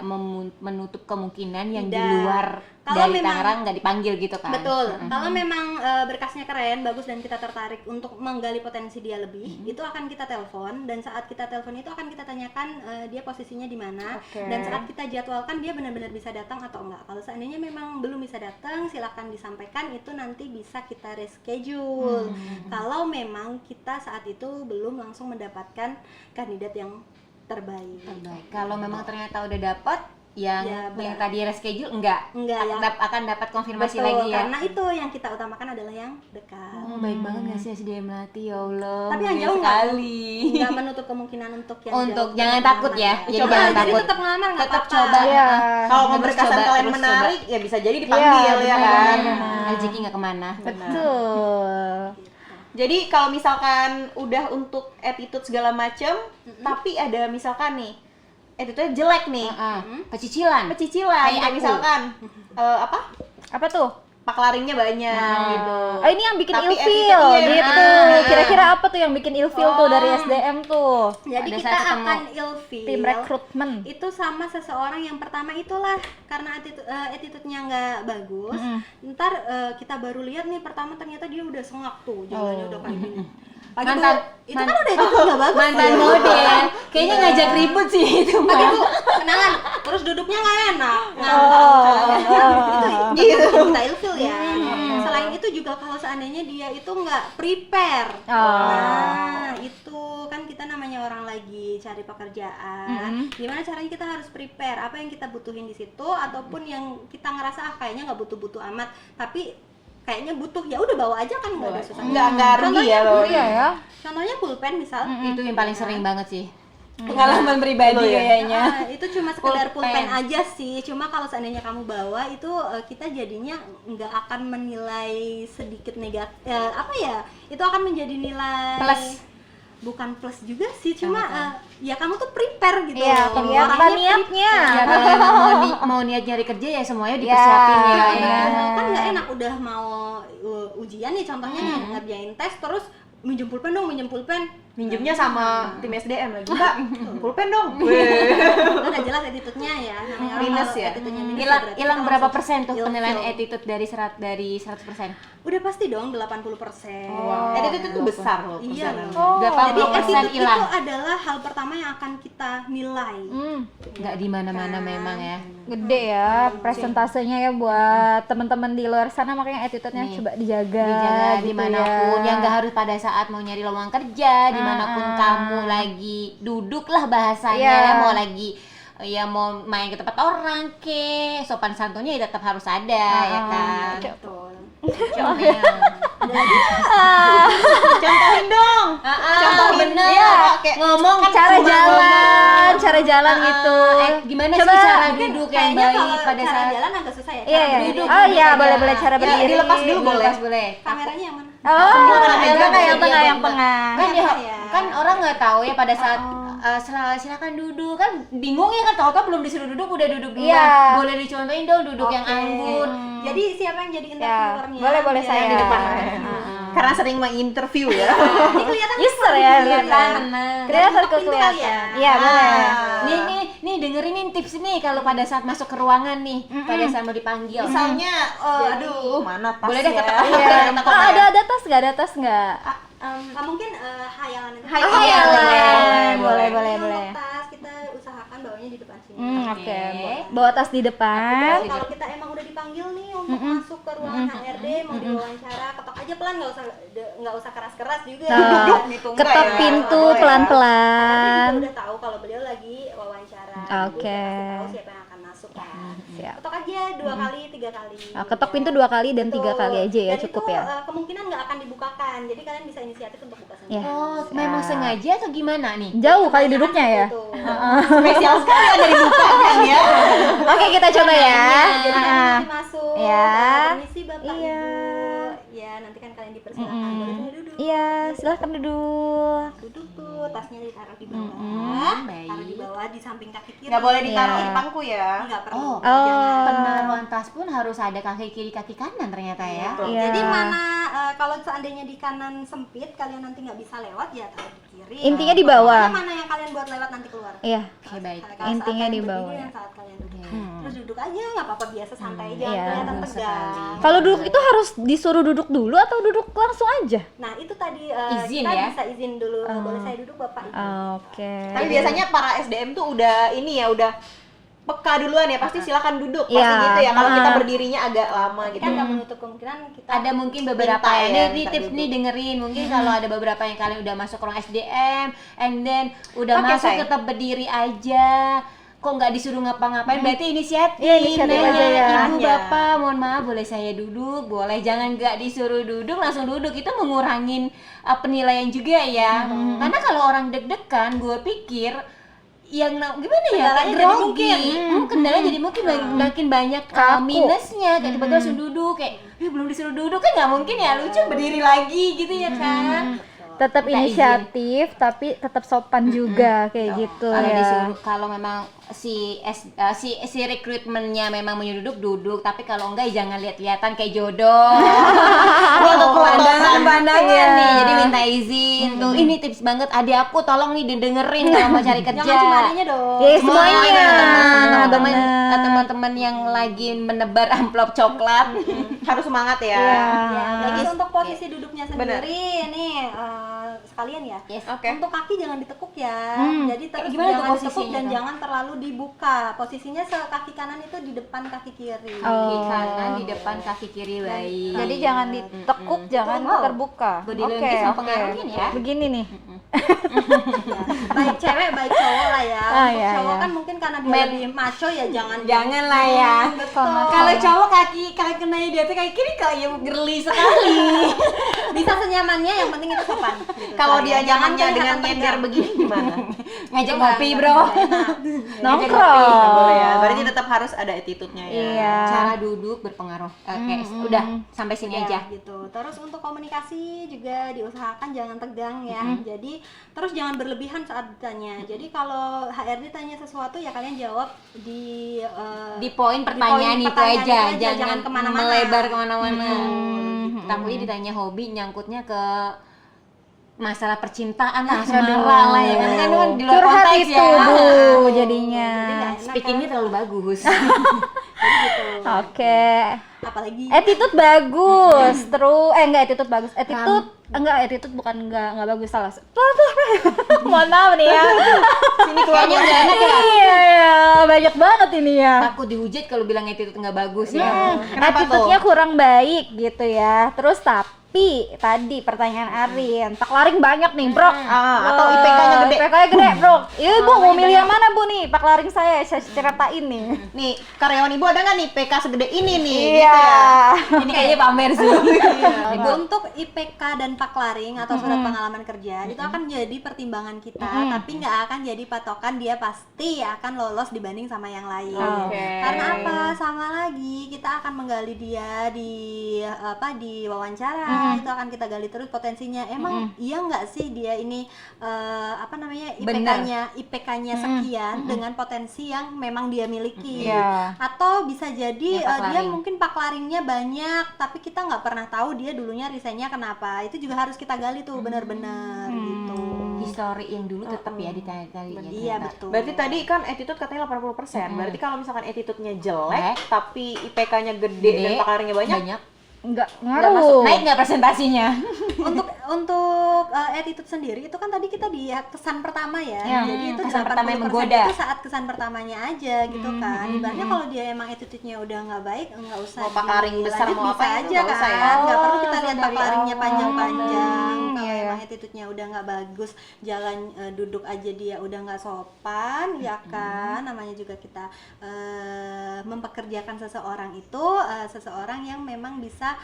menutup kemungkinan yang di Tidak. luar Kalau dari memang- Tangerang nggak dipanggil gitu kan. Betul. Kalau memang berkasnya keren, bagus dan kita tertarik untuk menggali potensi dia lebih, itu akan kita telepon dan saat kita telepon itu akan kita tanyakan dia posisinya di mana dan saat kita jadwalkan dia benar-benar bisa datang atau enggak. Kalau seandainya memang belum bisa datang, silahkan disampaikan itu nanti bisa kita reschedule. Kalau memang kita saat itu belum langsung mendapatkan kandidat yang terbaik. Terbaik. Kalau memang ternyata udah dapat yang Ya, yang tadi reschedule enggak Enggak, yang- akan dapat konfirmasi Betul, lagi ya. karena itu yang kita utamakan adalah yang dekat. Oh, baik banget nggak sih SDM Melati, ya Allah. Tapi yang mulia jauh sekali. nggak menutup kemungkinan untuk yang Untuk jauh. jangan Tetap takut ya. ngelamar. Jadi Coba, jangan jadi takut. tetap ngelamar nggak Tetap apa-apa. coba. Iya. Kalau mau Terus berkesan coba, kalian terus menarik, ya bisa jadi dipanggil Iya, ya kan. Rezeki nggak kemana. Betul. Jadi kalau misalkan udah untuk attitude segala macem, tapi ada misalkan nih, attitude jelek nih, Pecicilan. pecicilan, Kayak kayak aku. misalkan apa? Apa tuh? Paklaringnya banyak gitu. Oh, ini yang bikin Tapi ilfeel attitude-nya, gitu. Kira-kira apa tuh yang bikin ilfeel tuh dari SDM tuh? Jadi Pada kita saat ketemu akan ilfeel Tim rekrutmen. itu sama seseorang yang pertama itulah karena attitude-nya nggak bagus. Ntar kita baru lihat nih pertama ternyata dia udah sengak tuh jalannya udah kayak gini. Pagi Mantan- tuh, itu kan udah attitude nggak bagus. Mantan ya. model. Kayaknya ngajak ribut sih itu Pagi mah. tuh kenalan, terus duduknya nggak enak, ngambang, itu kita ilfeel ya. Selain itu juga kalau seandainya dia itu nggak prepare, nah itu kan kita namanya orang lagi cari pekerjaan, gimana caranya kita harus prepare apa yang kita butuhin di situ ataupun yang kita ngerasa kayaknya nggak butuh-butuh amat, tapi kayaknya butuh, ya udah bawa aja kan nggak ada susah. Nggak rugi ya loh. Iya ya. Contohnya pulpen misal. Itu yang paling sering banget sih. Pengalaman pribadi kayaknya. Itu cuma sekedar pulpen aja sih. Cuma kalau seandainya kamu bawa itu kita jadinya nggak akan menilai sedikit negatif. Apa ya? Itu akan menjadi nilai Plus. Bukan plus juga sih, cuma ya kamu tuh prepare gitu. Iya, loh. kelihatan Orangnya niatnya. Ya kalau emang mau niat nyari kerja ya semuanya dipersiapin ya. Betul. Kan nggak enak udah mau ujian nih contohnya nih, ngerjain tes terus minjem pulpen dong, minjem pulpen. Minjemnya sama tim SDM lagi. Mbak, pulpen dong. Udah jelas attitude-nya ya. Namanya orang Minus kalau ya? attitude-nya minus, Hilang berarti hilang kita berapa langsung persen tuh ilfeel. penilaian attitude dari 100%? Udah pasti dong 80%. Attitude itu besar loh. Iya persenan. loh. Jadi 80% attitude hilang. itu adalah hal pertama yang akan kita nilai. Nggak di mana-mana memang ya. Gede ya presentasenya ya buat teman-teman di luar sana, makanya attitude-nya coba dijaga, Dijaga gitu dimanapun, ya. yang nggak harus pada saat mau nyari lowongan kerja, dimanapun kamu lagi duduk lah bahasanya, Iya. ya, mau lagi ya mau main ke tempat orang ke sopan santunnya ya tetap harus ada ya kan. Betul. Contohin dong. Contohin bener. Iya. Kayak Ngomong Cara cuma jalan, cara jalan gitu. gimana Coba, sih cara Mungkin duduk yang kayaknya baik kalau pada cara saat jalan agak susah ya. Iya, Cara iya. duduk. Oh iya, boleh cara Ya, berdiri. dilepas dulu boleh. Dilepas boleh. Kameranya yang mana? Oh, yang tengah, yang tengah, yang tengah. Kan dia ya. kan orang nggak tahu ya pada saat silakan duduk kan bingung ya kan, tahu-tahu belum disuruh duduk udah duduk duluan. Iya. Boleh dicontohin dong duduk yang anggun. Jadi siapa yang jadi Ya, interviewernya? boleh Biar saya di depan. Karena sering menginterview ya. Ini kelihatan User ya, Kelihatan. kelihatan Untuk pintu kali ya? kelihatan. Iya, boleh. Nih dengerin nih tips nih kalau pada saat masuk ke ruangan nih, pada saat mau dipanggil. Misalnya, aduh, mana tas Boleh deh ya? ketok. Iya. Oh, ada tas nggak? Ada tas nggak? Mungkin hayalan itu. Hayalan. Boleh, boleh, Ini boleh. untuk tas kita usahakan bawanya di depan sini. Oke. Bawa tas di depan. Kalau kita emang udah dipanggil nih untuk masuk ke ruangan HRD mau diwawancara, ketok aja pelan, nggak usah keras-keras juga. Duduk gitu, enggak Ketok ya? pintu Boleh ya? pelan-pelan. Kita udah tahu kalau beliau lagi wawancara. Oke. Jadi kita pasti tahu siapa yang akan masuk kan. Siap. Ketok aja 2 kali, 3 kali. Ketok pintu 2 kali dan 3 Betul. kali aja ya, Dan cukup itu, ya. Kemungkinan nggak akan dibukakan, jadi kalian bisa inisiatif untuk buka sendiri. Ya. Oh, memang sengaja atau gimana nih? Jauh kali duduknya ya. Betul. Spesial sekali ada dibuka kan ya. Oke, kita coba ya. Jadi kalian nanti masuk. Ya. Permisi Bapak Iya. Ibu. Ya, nanti kan kalian dipersilakan. Boleh saya duduk? Iya, silahkan duduk. Duduk tuh, tasnya ditaruh di bawah. baik. Taruh di bawah di samping kaki kiri. Nggak boleh ditaruh Iya. di pangku ya. Nggak perlu. Oh, Jangan. penaruhan tas pun harus ada kaki kiri kaki kanan ternyata ya. Betul. Iya. Jadi mana kalau seandainya di kanan sempit, kalian nanti nggak bisa lewat ya taruh di kiri. Intinya di bawah. Pokoknya mana yang kalian buat lewat nanti keluar. Iya. Oke, baik. Saat Intinya kalian di berdiri bawah dan ya. saat kalian duduk. Terus duduk aja nggak apa-apa biasa santai aja, Iya. kelihatan Bagus tegang. sekali. Kalau duduk itu harus disuruh duduk dulu atau duduk langsung aja? Nah itu tadi Izin kita ya? bisa izin dulu. Boleh saya duduk bapak? Oke. Tapi biasanya para SDM tuh udah ini ya, udah peka duluan ya, pasti silakan duduk, pasti Iya. gitu ya. Kalau kita berdirinya agak lama gitu. Kan nggak menutup kemungkinan kita Ada mungkin beberapa Minta ya, ini minta tips duduk. nih dengerin, mungkin kalau ada beberapa yang kalian udah masuk ruang SDM and then udah Pakai, masuk say. tetap berdiri aja, kok nggak disuruh ngapa-ngapain, berarti inisiatif. Iya, inisiatif nanya, aja ya. Ibu Nanya. bapak mohon maaf boleh saya duduk, boleh, jangan nggak disuruh duduk langsung duduk, itu mengurangin penilaian juga ya. Karena kalau orang deg-degan gue pikir yang gimana ya, Kendalanya kayak jadi grogi. Kendalanya jadi mungkin makin banyak Kaku. minusnya, kayak tiba-tiba langsung duduk kayak belum disuruh duduk kan nggak mungkin ya, lucu berdiri lagi gitu ya kan. Tetap Minta inisiatif tapi tetap sopan juga kayak gitu Kalau ya. disuruh, kalau memang si rekrutmennya memang menyuruh duduk, tapi kalau enggak jangan lihat-lihatan kayak jodoh. Pandangan Iya. nih, jadi minta izin tuh. Ini tips banget, adik aku tolong nih didengerin kalau mau cari kerja. jangan cuma adanya dong. Ya, semuanya. Teman-teman Benar. teman-teman yang lagi menebar amplop coklat. Harus semangat ya. Iya. Ya, jadi untuk posisi duduknya sendiri ini sekalian ya. Yes. Oke. Untuk kaki jangan ditekuk ya. Jadi terus gimana tuh jangan ditekuk posisinya dan tuh? jangan terlalu dibuka. Posisinya kaki kanan itu di depan kaki kiri. Kaki kanan di depan, kaki kiri baik. Jadi jangan ditekuk, jangan terbuka. Body Oke, language oke. mempengaruhin ya. Begini nih. Baik cewek baik cowok lah ya. Ah, Untuk iya, cowok iya. kan mungkin karena dia lebih macho ya jangan lah ya. Betul. Kalau cowok kaki kenanya di atas kaki kiri kayak girly sekali. Bisa senyamannya yang penting itu sopan. Gitu. Kalau dia Jangan nyamannya dengan kelihatan nyender tegang. begini gimana? Ngajak ngopi, Bro. Nongkrong. Nggak boleh ya. Berarti tetap harus ada attitude-nya ya. Iya. Cara duduk berpengaruh. Oke, udah sampai sini Ya, aja. gitu. Terus untuk komunikasi juga diusahakan jangan tegang ya. Jadi terus jangan berlebihan saat ditanya. Jadi kalau HRD tanya sesuatu ya kalian jawab di Di poin pertanyaan itu aja, jangan kemana-mana. melebar kemana-mana. Takutnya ditanya hobi, nyangkutnya ke masalah percintaan lah, asmara lah ya kan, kan di luar Curhat konteks itu, ya. Bu, jadinya. Speakingnya terlalu bagus. Oke. Apalagi Attitude bagus. Terus enggak attitude bagus. Attitude bukan enggak bagus, salah. Mohon maaf nih ya. Sini kayaknya udah enak ya. Iya, iya, banyak banget ini ya. Takut dihujat kalau bilang attitude nggak bagus ya. Kenapa Attitude-nya tuh? kurang baik gitu ya. Terus tapi tadi pertanyaan Arin, Pak Laring banyak nih, Bro. Atau IPK-nya gede. IPK-nya gede, Bro. Iya, Bu, mau milih yang mana, Bu nih? Pak Laring saya ceritain nih. Nih, karyawan ibu ada nggak nih PK segede ini nih? Iya. Gitu ya. Ini kayaknya pamer sih. untuk IPK dan Paklaring atau surat pengalaman kerja itu akan jadi pertimbangan kita, tapi nggak akan jadi patokan dia pasti akan lolos dibanding sama yang lain. Oke. Karena apa? Sama lagi kita akan menggali dia di di wawancara, itu akan kita gali terus potensinya. Emang iya nggak sih dia ini IPK-nya sekian dengan potensi yang memang dia miliki. Iya. Atau bisa jadi Ya, dia Paklaring. mungkin paklaringnya banyak tapi kita nggak pernah tahu dia dulunya resignnya kenapa. Itu juga harus kita gali tuh benar-benar gitu. History yang dulu tetap ya ditanya-tanya. Iya betul. Berarti tadi kan attitude katanya 80%. Berarti kalau misalkan attitude-nya jelek, Jelek. tapi IPK-nya gede dan pakarnya banyak, Enggak Nggak masuk, ngaruh. naik nggak presentasinya? untuk attitude sendiri itu kan tadi kita di kesan pertama ya. Jadi itu kesan 80% pertama yang menggoda. itu saat kesan pertamanya aja gitu kan. Ibaratnya kalau dia emang attitude-nya udah nggak baik, nggak usah Mau paklaring besar, dilanjut, mau bisa apa itu aja nggak kan. usah ya. Nggak perlu kita lihat dari paklaringnya awal. panjang-panjang. Kalau emang attitude-nya udah nggak bagus, jalan duduk aja dia udah nggak sopan, ya kan. Namanya juga kita mempekerjakan seseorang itu seseorang yang memang bisa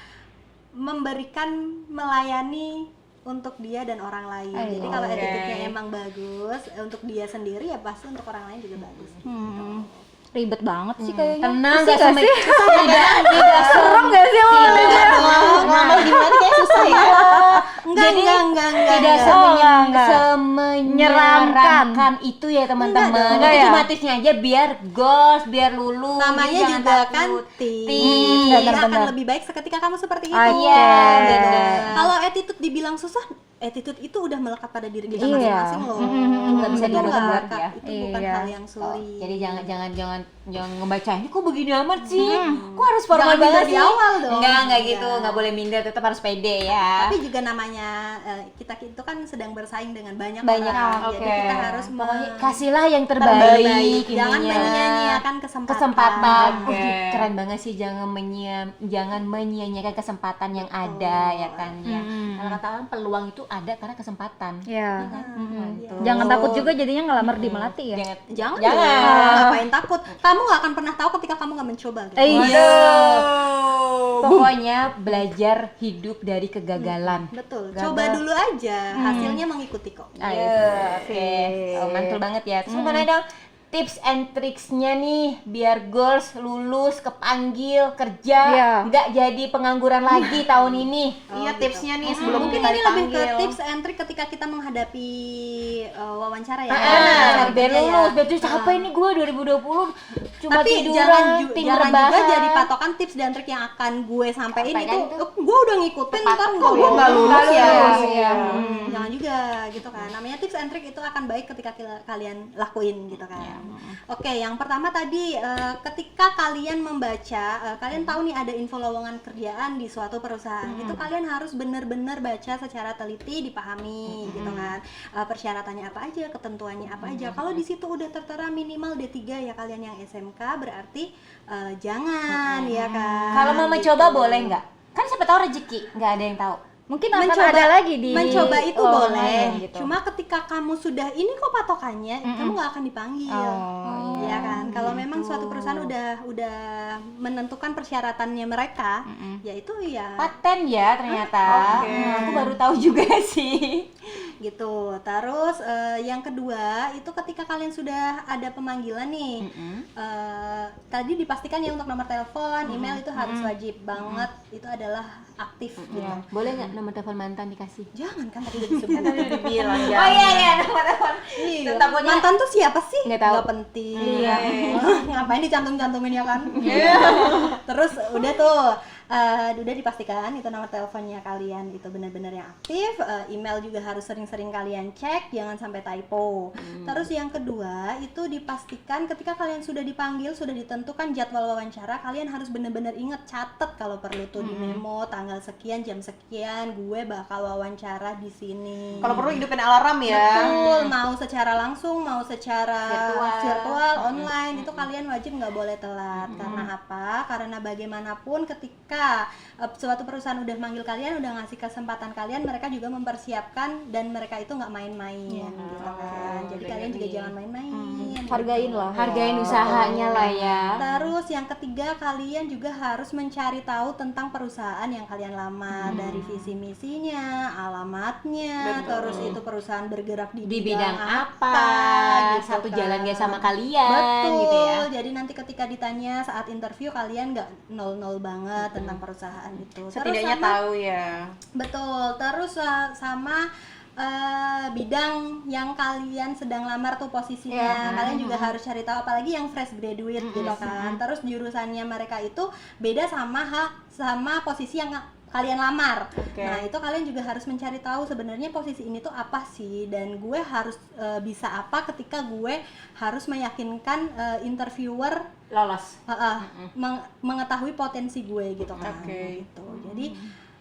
melayani untuk dia dan orang lain. Jadi kalau attitude-nya emang bagus untuk dia sendiri ya pasti untuk orang lain juga bagus. Ribet banget sih kayaknya. Tenang, Pusing nggak nggak sampai sih? Tidak serem nggak sih? Ngomong gimana kayak susah ya. Jadi tidak semenyeramkan itu ya teman-teman. Enggak Itu ya? cuma tipsnya aja biar goals, biar lulus. Namanya Jadi jangan juga takut. kan tips. Benar, Dia akan benar. lebih baik seketika kamu seperti itu. Oke. Gitu. Kalau attitude dibilang susah, attitude itu udah melekat pada diri kita Iya. masing-masing loh. Nggak bisa Itu dirubah nggak- ya. Itu bukan Iya. hal yang sulit. Jadi jangan ngebaca ini kok begini amat sih. Kok harus formal Jangan banget minder di sih? awal dong. Enggak gitu. Enggak. Enggak boleh minder, tetap harus pede ya. Tapi juga namanya kita itu kan sedang bersaing dengan banyak Banyak, orang. Jadi oke. kita harus Pokoknya kasihlah yang terbaik, terbaik. Jangan intinya. menyia-nyiakan kesempatan. Oke. Keren banget sih, jangan menyia-nyiakan kesempatan yang ada ya kan ya. Kalau kata orang peluang itu ada karena kesempatan. Ya. Gitu. Jangan takut juga jadinya ngelamar di Melati ya. Jangan. Jangan. dong. Ngapain takut? Kamu nggak akan pernah tahu ketika kamu nggak mencoba. Gitu. Iya. Pokoknya belajar hidup dari kegagalan. Betul. Gagal. Coba dulu aja. Hasilnya mengikuti kok. Ayo, oke. Oh, mantul banget ya. Terus mana dong tips and tricksnya nih biar goals lulus, kepanggil kerja, Iya. nggak jadi pengangguran lagi tahun ini. Iya, tipsnya nih sebelum Mungkin kita ini lebih ke dipanggil. tips and trick ketika kita menghadapi wawancara ya. Biar Kerja ya. lulus, biar tuh capek nih gue 2020 cuma Tapi tiduran, jangan tim juga rebahan. jadi patokan tips dan trik yang akan gue sampein Sampaikan itu tuh. gue udah ngikutin ntar Kok gue nggak lulus ya? Iya. Jangan juga gitu kan. Namanya tips and trick itu akan baik ketika kalian lakuin gitu kan. Oke, yang pertama tadi ketika kalian membaca, kalian tahu nih ada info lowongan kerjaan di suatu perusahaan. Itu kalian harus benar-benar baca secara teliti, dipahami gitu kan. Persyaratannya apa aja, ketentuannya apa aja. Kalau di situ udah tertera minimal D3 ya kalian yang SMK, berarti jangan ya kan. Kalau mau mencoba boleh nggak? Kan siapa tahu rezeki, nggak ada yang tahu. Mungkin akan ada lagi di mencoba itu lowongan boleh gitu. cuma ketika kamu sudah ini kok patokannya kamu nggak akan dipanggil ya kan kalau memang suatu perusahaan udah menentukan persyaratannya mereka ya itu ya Paten ya ternyata. Oke. Aku baru tahu juga sih. gitu. Terus yang kedua itu ketika kalian sudah ada pemanggilan nih tadi dipastikan ya untuk nomor telepon email itu harus wajib banget itu adalah aktif gitu. Boleh nggak nomor telepon mantan dikasih? Jangan kan tadi udah disebut Dibilang Oh iya, nomor telepon. Iya. Takutnya- Mantan tuh siapa sih? Nggak tahu. Nggak penting. Ngapain dicantum-cantumin ya kan? Terus udah tuh, udah dipastikan itu nomor teleponnya kalian itu benar-benar yang aktif. Email juga harus sering-sering kalian cek, jangan sampai typo. Terus yang kedua itu dipastikan ketika kalian sudah dipanggil, sudah ditentukan jadwal wawancara, kalian harus benar-benar ingat catat kalau perlu tuh di memo tanggal sekian jam sekian gue bakal wawancara di sini. Kalau perlu hidupin alarm ya. Betul, mau secara langsung, mau secara Virtual. online, itu kalian wajib nggak boleh telat. Karena apa? Karena bagaimanapun ketika suatu perusahaan udah manggil kalian, udah ngasih kesempatan kalian, mereka juga mempersiapkan dan mereka itu nggak main-main, gitu kan. Jadi kalian juga jangan main-main. hargain lah. Hargain usahanya lah ya. Terus yang ketiga, kalian juga harus mencari tahu tentang perusahaan yang kalian lamar, dari visi misinya, alamatnya, terus itu perusahaan bergerak di Bidang apa? gitu Satu kan. jalan gak sama kalian Betul, gitu ya. jadi nanti ketika ditanya saat interview kalian nggak nol banget tentang perusahaan itu. Terus Setidaknya sama- tahu ya. Betul, terus sama bidang yang kalian sedang lamar tuh posisinya, kalian juga harus cari tahu, apalagi yang fresh graduate gitu kan. Terus jurusannya mereka itu beda sama posisi yang kalian lamar. Nah itu kalian juga harus mencari tahu sebenarnya posisi ini tuh apa sih, dan gue harus bisa apa ketika gue harus meyakinkan interviewer Lolos. mengetahui potensi gue gitu kan. Oke. Gitu. Jadi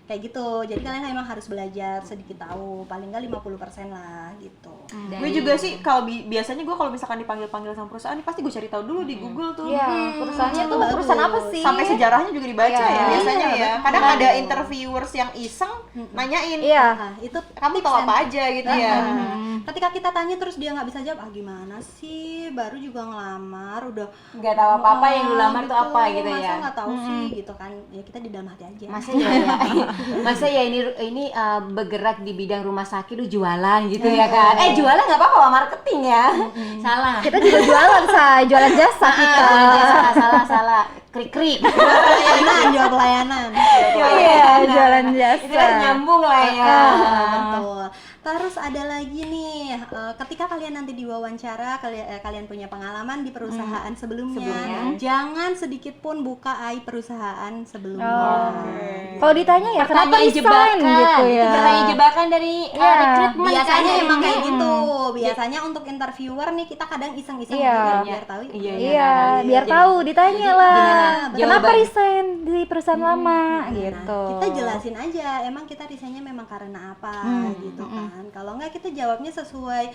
kayak gitu. Jadi kalian memang harus belajar sedikit tahu, paling nggak 50% lah gitu. Gue juga sih kalau biasanya gue kalau misalkan dipanggil-panggil sama perusahaan nih pasti gue cari tahu dulu di Google tuh. Iya, perusahaannya tuh bagus. perusahaan apa sih? Sampai sejarahnya juga dibaca Iya. ya biasanya Iya, ya. betul. Kadang ada interviewers yang iseng nanyain, Iya. Nah, itu kamu tahu apa aja gitu ya. Ketika kita tanya terus dia nggak bisa jawab, gimana sih, baru juga ngelamar, udah nggak tahu apa-apa yang lu lamar tuh apa gitu ya. Masa nggak tahu sih gitu kan, ya kita di dalam hati aja. Masa ya ini bergerak di bidang rumah sakit lu jualan gitu ya kan. Jualan nggak apa-apa, marketing ya. Salah. Kita juga jualan, jualan jasa kita. Salah. Krik. Jual pelayanan. Iya, jualan jasa. Itu nyambung lah ya. Betul. Terus ada lagi nih, ketika kalian nanti diwawancara, kalian punya pengalaman di perusahaan sebelumnya, jangan sedikit pun buka aib perusahaan sebelumnya. Kalau ditanya ya kenapa resign gitu ya. Pertanyaan jebakan dari rekrutmen. Biasanya emang kayak gitu. Biasanya untuk interviewer nih kita kadang iseng-iseng juga biar tahu. Iya, biar tahu, ditanya lah. Kenapa resign di perusahaan lama gitu. Kita jelasin aja, emang kita resignnya memang karena apa gitu kan. Kalau enggak kita jawabnya sesuai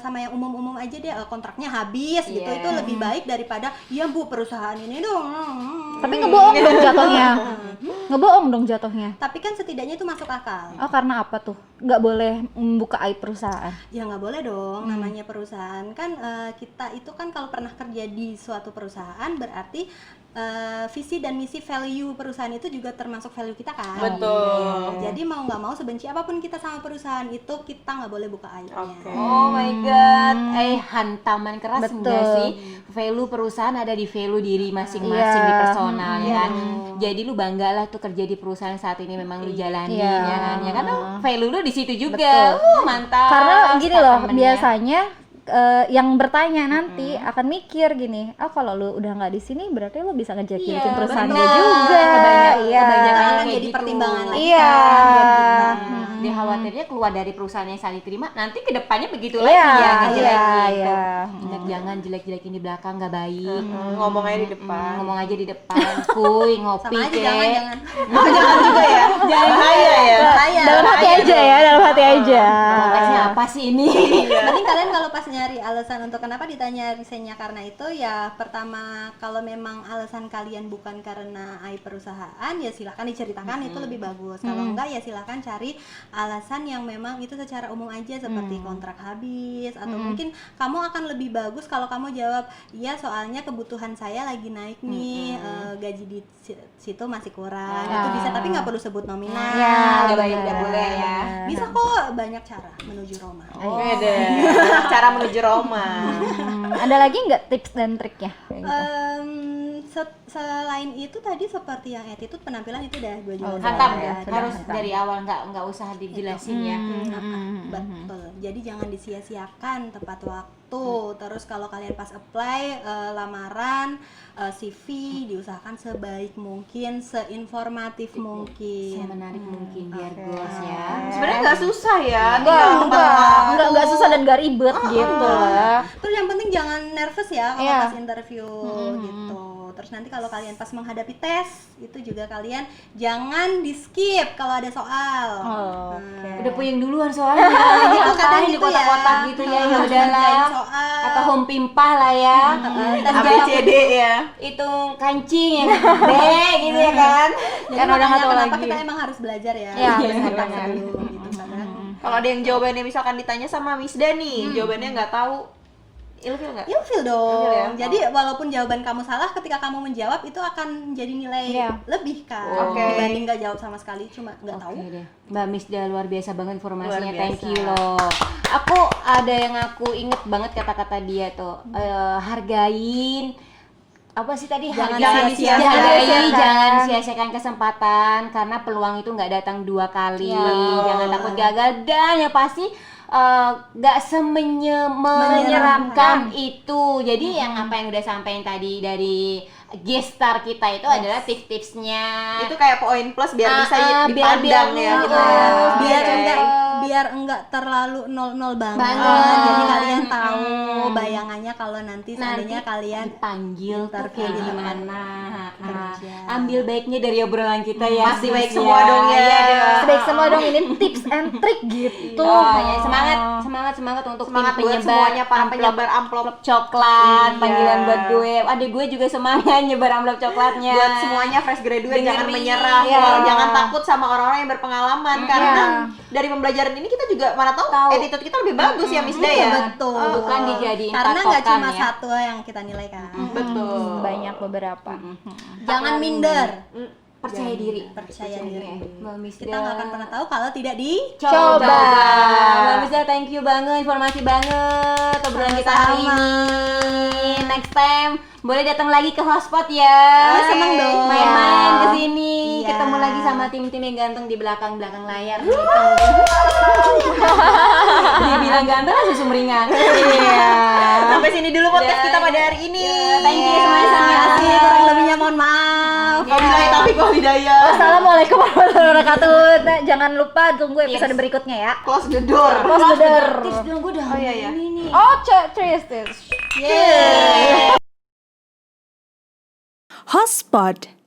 sama yang umum-umum aja deh, kontraknya habis gitu. Itu lebih baik daripada ya Bu perusahaan ini dong. Tapi ngebohong dong jatuhnya. Ngebohong dong jatuhnya. Tapi kan setidaknya itu masuk akal. Oh, karena apa tuh? Nggak boleh membuka aib perusahaan. Ya nggak boleh dong, namanya perusahaan kan kita itu kan kalau pernah kerja di suatu perusahaan berarti visi dan misi value perusahaan itu juga termasuk value kita kan. Betul. Jadi mau nggak mau sebenci apapun kita sama perusahaan itu kita nggak boleh buka aibnya. Oh my god, hantaman keras enggak sih? Value perusahaan ada di value diri masing-masing di personal ya kan. Jadi lu banggalah tuh kerja di perusahaan saat ini memang lu jalani ya kan. Ya kan value lu di situ juga. Mantap. Karena gini loh, biasanya yang bertanya nanti akan mikir gini, kalau lu udah nggak di sini berarti lu bisa ngejakin perusahaan gue juga. Kebanyakan jadi gitu. pertimbangan lagi Iya. kan. Dia khawatirnya keluar dari perusahaan yang saat diterima nanti kedepannya begitu lagi ya ngejelekin gitu. Jangan jelek-jelekin di belakang, nggak baik. Ngomong aja di depan. Ngomong aja di depan, kuy, ngopi Sama aja kek. jangan. Jangan juga ya. Jangan bahaya ya. Dalam hati aja ya, dalam hati aja. Konteksnya apa sih ini? Mending kalian kalau pas nyari alasan untuk kenapa ditanya resignnya karena itu, ya pertama kalau memang alasan kalian bukan karena aib perusahaan ya silakan diceritakan, itu lebih bagus. Kalau enggak ya silakan cari alasan yang memang itu secara umum aja seperti kontrak habis atau mungkin kamu akan lebih bagus kalau kamu jawab iya soalnya kebutuhan saya lagi naik nih, gaji di situ masih kurang. Itu bisa, tapi nggak perlu sebut nominal. Nggak boleh ya. Bisa kok, banyak cara menuju Roma. Beda. Cara menuju Roma. Ada lagi nggak tips dan triknya? Selain itu tadi seperti yang attitude, penampilan itu udah gue jelasin. Hantam ya. harus dari awal, nggak usah dijelasin ya. Betul. Jadi jangan disia-siakan tepat waktu. Terus kalau kalian pas apply lamaran, CV diusahakan sebaik mungkin, seinformatif mungkin, Semenarik mungkin biar goals ya. Sebenarnya nggak susah ya. Enggak susah dan enggak ribet gitu lah. Terus yang penting jangan nervous ya kalau pas interview gitu. Terus nanti kalau kalian pas menghadapi tes itu juga kalian jangan di skip kalau ada soal. Udah puyeng duluan soalnya. Itu kadang di gitu kotak-kotak ya. gitu ya, ya udahlah. Soal. Atau home pimpah lah ya. ABCD ya. Itu kancing yang gede gitu ya kan. Jadi makanya kenapa kita emang harus belajar ya. Iya, benar. Gitu, Kalau ada yang jawabannya misalkan ditanya sama Miss Dani, jawabannya nggak tahu, ilfil nggak? Ilfil dong. Ilfil ya? Jadi walaupun jawaban kamu salah, ketika kamu menjawab itu akan jadi nilai lebih kan dibanding nggak jawab sama sekali cuma nggak tahu. Deh. Mbak Misda luar biasa banget informasinya, Luar biasa. thank you loh. Aku ada yang aku inget banget kata-kata dia tuh, hargain apa sih tadi, Jangan jangan sia-siakan kesempatan karena peluang itu nggak datang dua kali. Jangan takut gagal dan yang pasti nggak menyeramkan itu. Jadi yang apa yang udah sampein tadi dari gestar kita itu adalah tips-tipsnya. Itu kayak poin plus biar bisa dipandang ya gitu ya. Biar enggak terlalu nol banget. Jadi kalian tahu bayangannya kalau nanti seandainya kalian dipanggil tuh interview kayak di gimana. kerja. Ambil baiknya dari obrolan kita ya. Pasti baik semua dong ya. Sebaik semua dong, ini tips and trick gitu. Ya, semangat untuk Semangat tim buat semuanya para penyebar amplop coklat. Panggilan buat gue. Adik gue juga semangat nyebar amplop coklatnya. Buat semuanya fresh graduate jangan Dengerin, menyerah, ya. jangan takut sama orang-orang yang berpengalaman karena dari pembelajaran ini kita juga mana tahu attitude kita lebih bagus ya Miss Day ya. Betul. Bukan dijadiin Karena nggak patokan cuma ya. satu yang kita nilai kan. Betul. Banyak beberapa. Jangan minder, Percaya diri. percaya diri. Mbak Misda. Kita nggak akan pernah tahu kalau tidak dicoba. Coba. Mbak Misda, thank you banget, informasi banget obrolan kita hari ini. Next time boleh datang lagi ke hotspot ya. Seneng dong. Main-main ke sini. Iya. Ketemu lagi sama tim-tim yang ganteng di belakang layar. Dibilang ganteng langsung sumringah. Iya. Sampai sini dulu podcast kita pada hari ini. Thank you semuanya. Terima kasih, kurang lebihnya mohon maaf. Wabillahi taufiq wal hidayah. Assalamualaikum warahmatullahi wabarakatuh. Nah, jangan lupa tunggu episode berikutnya ya. Close the door. Close the door. Tips dong, gue udah iya. ini nih. Oh, cheers. Hotspot.